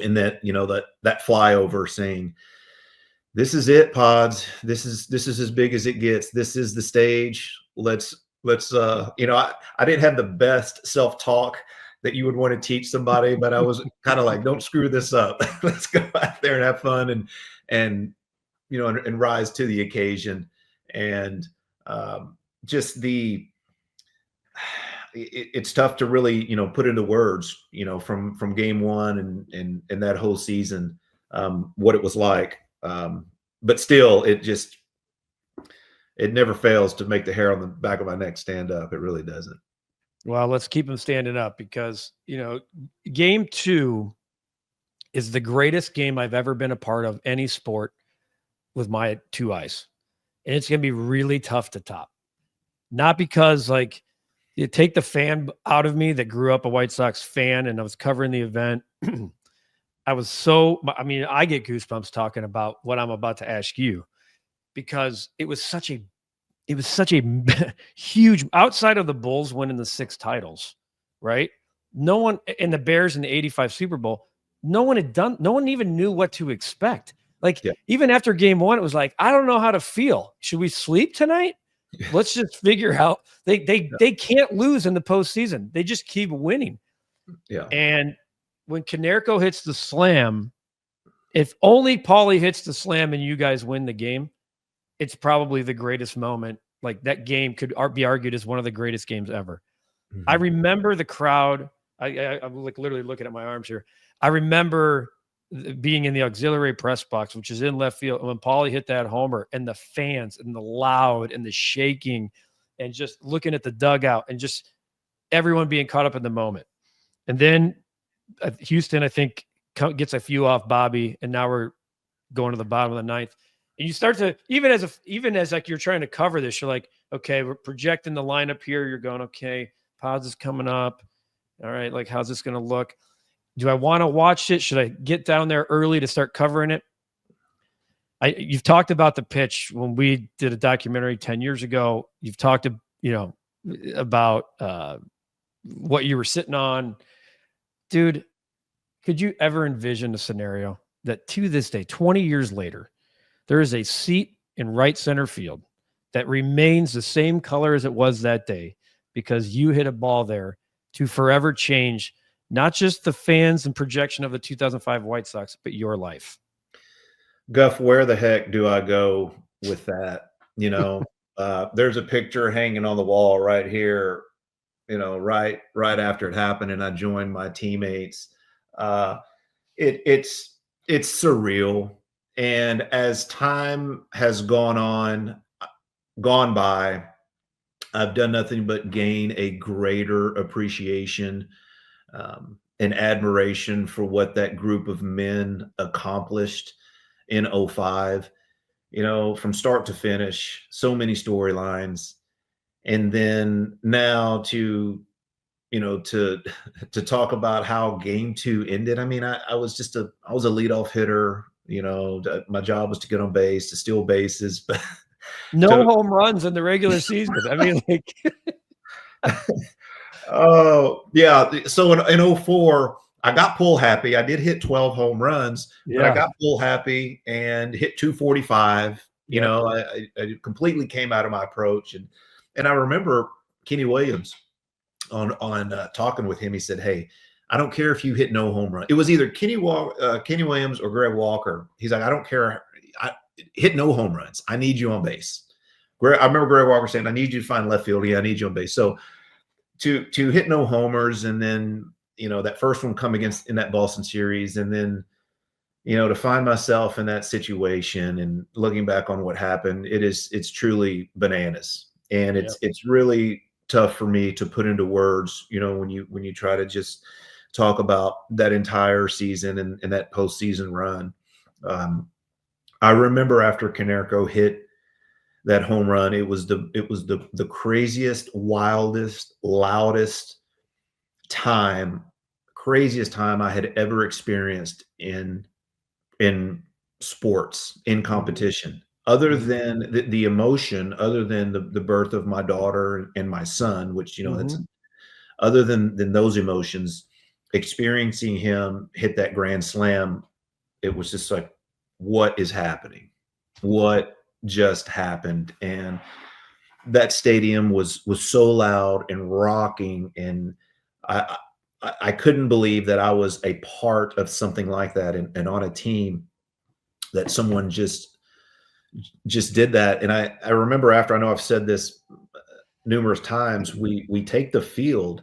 in that flyover saying, this is it, Pods. This is as big as it gets. This is the stage. Let's I didn't have the best self-talk that you would want to teach somebody, but I was kind of like, don't screw this up. Let's go out there and have fun and rise to the occasion. And it's tough to really, put into words, from game 1 and that whole season, what it was like. But still, it never fails to make the hair on the back of my neck stand up. It really doesn't. Well, let's keep them standing up because, game 2 is the greatest game I've ever been a part of, any sport, with my 2 eyes. And it's going to be really tough to top. Not because, you take the fan out of me that grew up a White Sox fan and I was covering the event. I get goosebumps talking about what I'm about to ask you because it was such a huge, outside of the Bulls winning the 6 titles, right? No one in the Bears in the 85 Super Bowl, no one even knew what to expect. Even after game 1, it was like, I don't know how to feel. Should we sleep tonight? Let's just figure out they can't lose in the postseason. They just keep winning. Yeah. And when Konerko hits the slam, if only Paulie hits the slam and you guys win the game, it's probably the greatest moment. Like that game could be argued as one of the greatest games ever. Mhm. I remember the crowd. I'm like literally looking at my arms here. I remember being in the auxiliary press box, which is in left field, when Paulie hit that homer, and the fans and the loud and the shaking, and just looking at the dugout and just everyone being caught up in the moment. And then Houston, I think, gets a few off Bobby, and now we're going to the bottom of the ninth. And you start to, even as like you're trying to cover this, you're like, okay, we're projecting the lineup here. You're going, okay, Pods is coming up. All right, like how's this going to look? Do I want to watch it? Should I get down there early to start covering it? You've talked about the pitch when we did a documentary 10 years ago. You've talked, about what you were sitting on. Dude, could you ever envision a scenario that to this day, 20 years later, there is a seat in right center field that remains the same color as it was that day because you hit a ball there to forever change not just the fans and projection of the 2005 White Sox, but your life? Guff, where the heck do I go with that? There's a picture hanging on the wall right here, right after it happened, and I joined my teammates. It's surreal. And as time has gone by, I've done nothing but gain a greater appreciation and admiration for what that group of men accomplished in 05, from start to finish, so many storylines. And then now to talk about how game 2 ended. I mean, I was a leadoff hitter. My job was to get on base, to steal bases, but no home runs in the regular season. I mean, like, oh yeah. So in 04, I got pull happy. I did hit 12 home runs, but I got pull happy and hit 245. I completely came out of my approach, and I remember Kenny Williams on talking with him. He said, "Hey, I don't care if you hit no home run." It was either Kenny Williams or Greg Walker. He's like, "I don't care. I hit no home runs. I need you on base." I remember Greg Walker saying, "I need you to find left field. Yeah, I need you on base." So to hit no homers, and then that first one come against in that Boston series, and then to find myself in that situation and looking back on what happened, it's truly bananas, and it's really tough for me to put into words. When you try to just talk about that entire season and that postseason run. I remember after Konerko hit that home run, it was the craziest, wildest, loudest craziest time I had ever experienced in sports, in competition, other than the emotion, other than the birth of my daughter and my son, which, that's other than those emotions, experiencing him hit that grand slam. It was just like, what is happening? What just happened? And that stadium was so loud and rocking, and I couldn't believe that I was a part of something like that, and on a team that someone just did that. And I remember, after, I know I've said this numerous times, we take the field,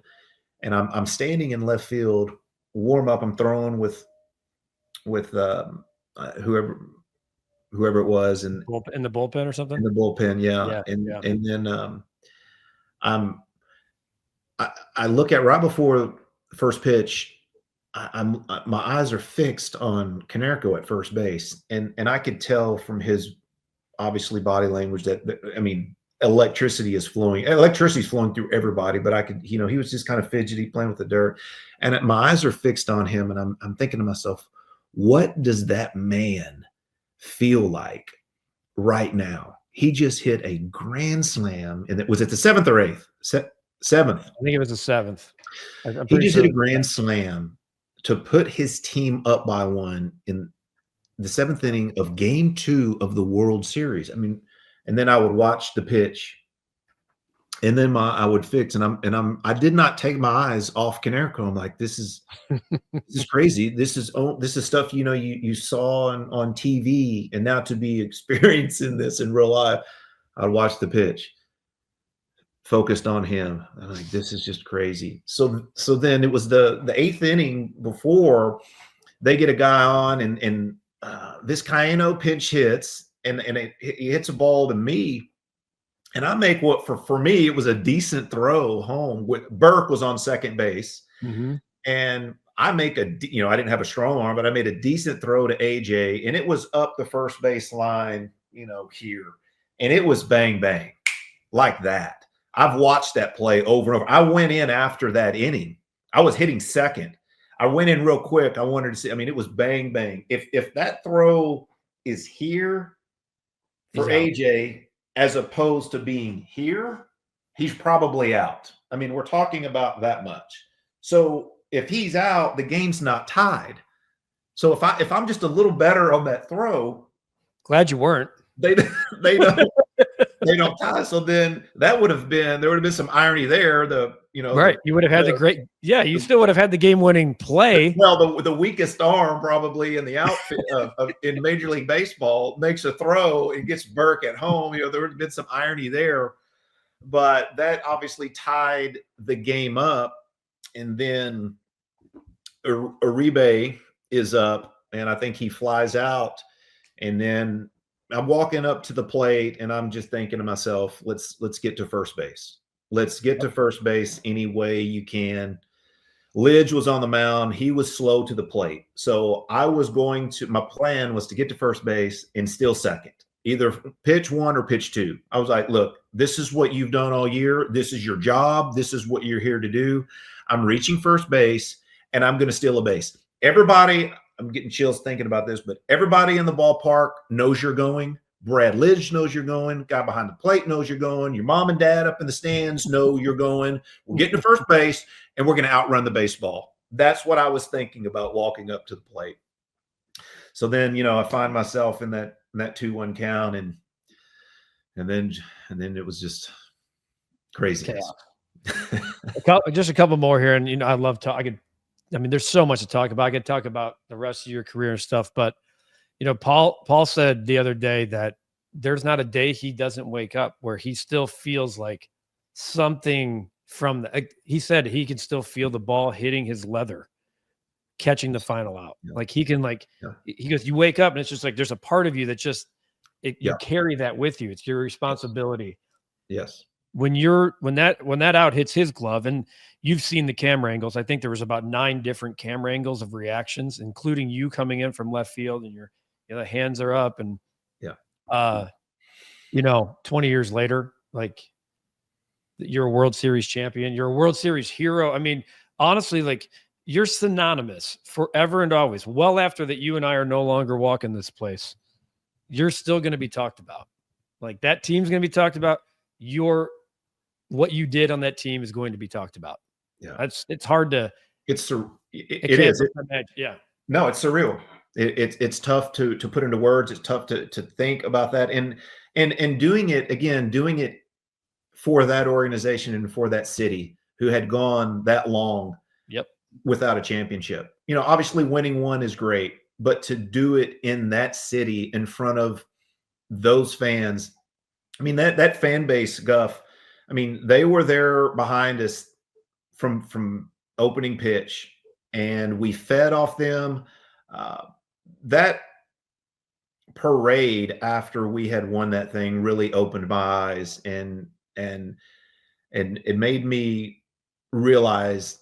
and I'm standing in left field, warm up. I'm throwing with whoever it was, and in the bullpen or something. In the bullpen, yeah. And then I look at, right before the first pitch, my eyes are fixed on Konerko at first base, and I could tell from his obviously body language that electricity is flowing. Electricity is flowing through everybody, but I could, he was just kind of fidgety, playing with the dirt, and my eyes are fixed on him, and I'm thinking to myself, what does that man feel like right now? He just hit a grand slam, and was it the 7th or 8th? Seventh. I think it was the 7th. He just hit a grand slam to put his team up by 1 in the 7th inning of game 2 of the World Series. I mean, and then I would watch the pitch, And then I would fix, and I did not take my eyes off Canerco. I'm like, this is crazy. This is stuff, you saw on TV, and now to be experiencing this in real life. I'd watch the pitch, focused on him. I'm like, this is just crazy. So then it was the 8th inning before they get a guy on, and this Cayeno pitch hits, and he hits a ball to me. And I make what for me, it was a decent throw home. Burke was on second base. Mm-hmm. And I make I didn't have a strong arm, but I made a decent throw to AJ, and it was up the first base line, here. And it was bang, bang, like that. I've watched that play over and over. I went in after that inning. I was hitting second. I went in real quick. I wanted to see. I mean, it was bang, bang. If that throw is here for AJ, as opposed to being here, he's probably out. I mean, we're talking about that much. So if he's out, the game's not tied. So if I'm just a little better on that throw, glad you weren't. They don't tie. So then there would have been some irony there. Right. You would have had you still would have had the game-winning play. Well, the weakest arm probably in the outfit in Major League Baseball makes a throw and gets Burke at home. There would have been some irony there, but that obviously tied the game up. And then Uribe is up, and I think he flies out. And then I'm walking up to the plate, and I'm just thinking to myself, let's get to first base. Let's get to first base any way you can. Lidge was on the mound. He was slow to the plate. So my plan was to get to first base and steal second, either pitch 1 or pitch 2. I was like, look, this is what you've done all year. This is your job. This is what you're here to do. I'm reaching first base, and I'm going to steal a base. Everybody, I'm getting chills thinking about this, but everybody in the ballpark knows you're going. Brad Lidge knows you're going. Guy behind the plate knows you're going. Your mom and dad up in the stands know you're going. We're getting to first base, and we're going to outrun the baseball. That's what I was thinking about walking up to the plate. So then, I find myself in that 2-1 count, and then it was just craziness. Just a couple more here, and I love talking. I mean, there's so much to talk about. I could talk about the rest of your career and stuff, but Paul said the other day that there's not a day he doesn't wake up where he still feels like something he said he can still feel the ball hitting his leather, catching the final out. Yeah. Like he can he goes, you wake up and it's just like, there's a part of you that just, you carry that with you. It's your responsibility. Yes. When that out hits his glove, and you've seen the camera angles, I think there was about 9 different camera angles of reactions, including you coming in from left field, and the hands are up, and 20 years later, like, you're a World Series champion, you're a World Series hero. I mean, honestly, like, you're synonymous forever and always. Well, after that, you and I are no longer walking this place, you're still going to be talked about. Like, that team's going to be talked about. What you did on that team is going to be talked about. Yeah. It's hard to, it is. Yeah. No, it's surreal. It's tough to put into words. It's tough to think about that. And doing it for that organization and for that city who had gone that long without a championship. Obviously winning one is great, but to do it in that city in front of those fans, I mean, that fan base, Guff, I mean, they were there behind us from opening pitch, and we fed off them. That parade after we had won that thing really opened my eyes, and it made me realize,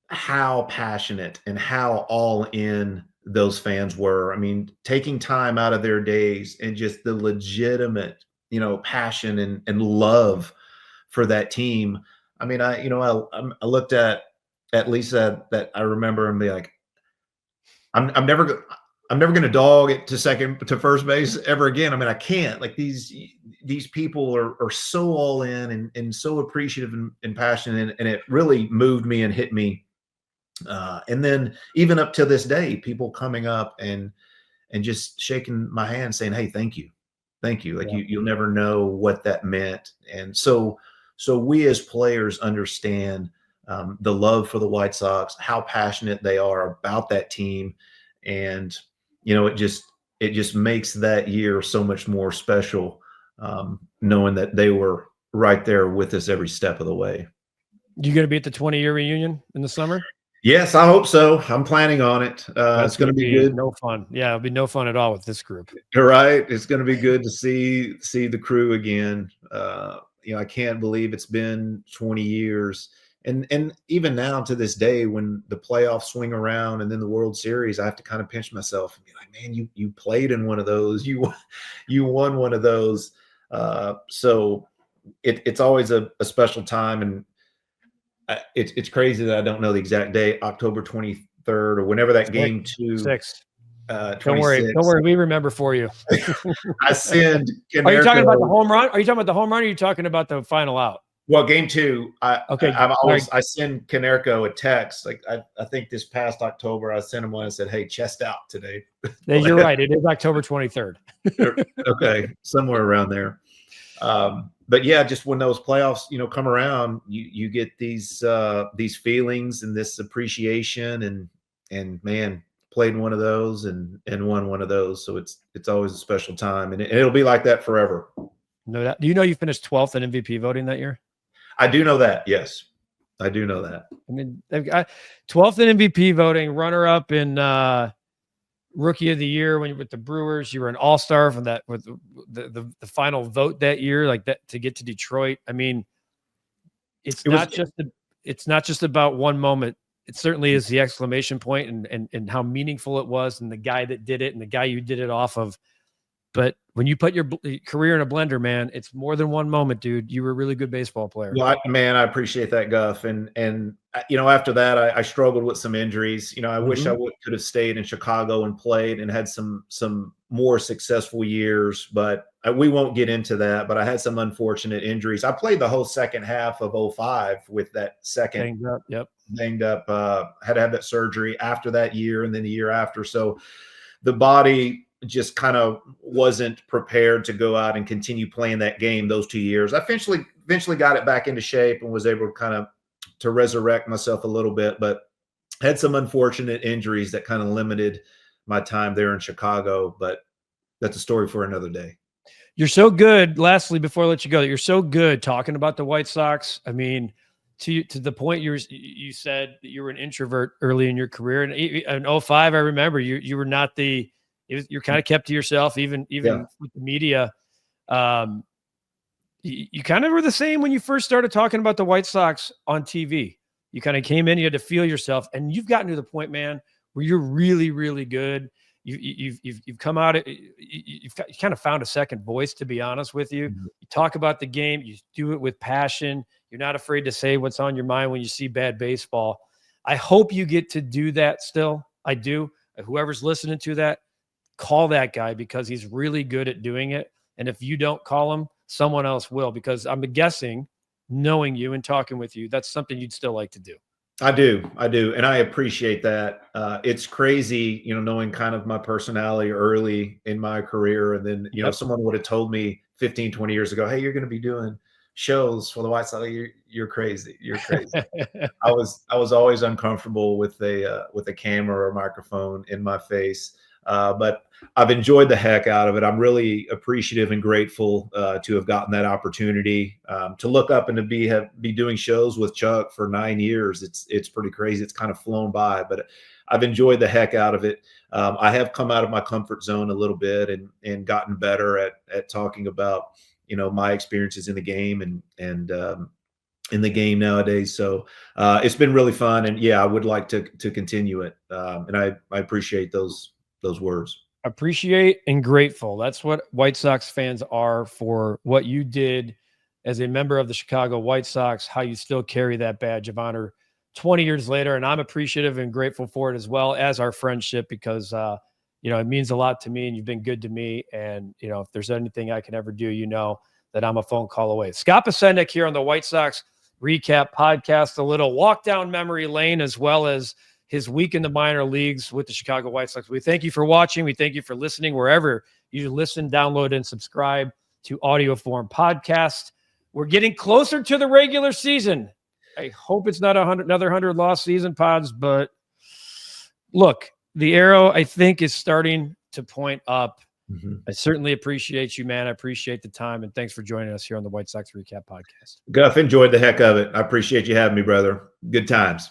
how passionate and how all in those fans were. I mean, taking time out of their days and just the legitimate, passion and love for that team. I mean, I looked at Lisa that I remember and be like, I'm never going to dog it to first base ever again. I mean, I can't. Like, these people are so all in and so appreciative and passionate, and it really moved me and hit me. And then even up to this day, people coming up and just shaking my hand saying, "Hey, thank you. Thank you. Like Yeah. you'll never know what that meant. And so we as players understand the love for the White Sox, how passionate they are about that team. And, it just makes that year so much more special, knowing that they were right there with us every step of the way. You going to be at the 20-year reunion in the summer? Yes, I hope so. I'm planning on it. It's going to be good. No fun. Yeah, it'll be no fun at all with this group. Right. It's going to be good to see the crew again. I can't believe it's been 20 years. And even now to this day, when the playoffs swing around and then the World Series, I have to kind of pinch myself and be like, man, you played in one of those. You won one of those. So it's always a special time. And it's crazy that I don't know the exact date, October 23rd or whenever that game 6. 26. Don't worry. We remember for you. I send. Are you talking about the home run? Are you talking about the home run? Or are you talking about the final out? Well, game 2, I send Canerco a text. Like I think this past October, I sent him one and said, "Hey, chest out today." Yeah, you're right. It is October 23rd. Okay, somewhere around there. But yeah, just when those playoffs, come around, you get these feelings and this appreciation, and man, played in one of those and won one of those. So it's always a special time, and it'll be like that forever. No doubt. Do you know you finished 12th in MVP voting that year? I do know that. Yes, I do know that. I mean, 12th in MVP voting, runner up in Rookie of the Year with the Brewers. You were an all-star from that with the final vote that year, like that, to get to Detroit. I mean, it's not just about one moment. It certainly is the exclamation point and how meaningful it was, and the guy that did it and the guy you did it off of. But when you put your career in a blender, man, it's more than one moment, dude. You were a really good baseball player. Well, I appreciate that, Guff. And after that, I struggled with some injuries. I wish I could have stayed in Chicago and played and had some more successful years, but we won't get into that. But I had some unfortunate injuries. I played the whole second half of 2005 with that second banged up. Had to have that surgery after that year and then the year after. So the body just kind of wasn't prepared to go out and continue playing that game those 2 years. I eventually got it back into shape and was able to resurrect myself a little bit, but had some unfortunate injuries that kind of limited my time there in Chicago, but that's a story for another day. You're so good. Lastly, before I let you go, you're so good talking about the White Sox. I mean, to the point you said that you were an introvert early in your career, and in 2005, I remember you were not you're kind of kept to yourself, even with the media. You kind of were the same when you first started talking about the White Sox on TV. You kind of came in, you had to feel yourself, and you've gotten to the point, man, where you're really, really good. You've come out, you've kind of found a second voice, to be honest with you. Mm-hmm. You talk about the game, you do it with passion. You're not afraid to say what's on your mind when you see bad baseball. I hope you get to do that still. I do. Whoever's listening to that, call that guy, because he's really good at doing it. And if you don't call him, someone else will, because I'm guessing, knowing you and talking with you, that's something you'd still like to do. I do. And I appreciate that. It's crazy, knowing kind of my personality early in my career. And then, if someone would have told me 15, 20 years ago, hey, you're going to be doing shows for the White Sox, you're crazy. You're crazy. I was always uncomfortable with a camera or microphone in my face. But I've enjoyed the heck out of it. I'm really appreciative and grateful to have gotten that opportunity to look up and to be doing shows with Chuck for 9 years. It's pretty crazy. It's kind of flown by, but I've enjoyed the heck out of it. I have come out of my comfort zone a little bit and gotten better at talking about my experiences in the game and in the game nowadays. So it's been really fun, and I would like to continue it. And I appreciate those words. Appreciate and grateful. That's what White Sox fans are for what you did as a member of the Chicago White Sox, how you still carry that badge of honor 20 years later. And I'm appreciative and grateful for it, as well as our friendship, because, it means a lot to me, and you've been good to me. And, if there's anything I can ever do, that I'm a phone call away. Scott Podsednik here on the White Sox Recap Podcast, a little walk down memory lane, as well as his week in the minor leagues with the Chicago White Sox. We thank you for watching. We thank you for listening wherever you listen, download, and subscribe to Audio Form Podcast. We're getting closer to the regular season. I hope it's not another 100 lost season pods, but look, the arrow, I think, is starting to point up. I certainly appreciate you, man. I appreciate the time, and thanks for joining us here on the White Sox Recap Podcast. Guff, enjoyed the heck of it. I appreciate you having me, brother. Good times.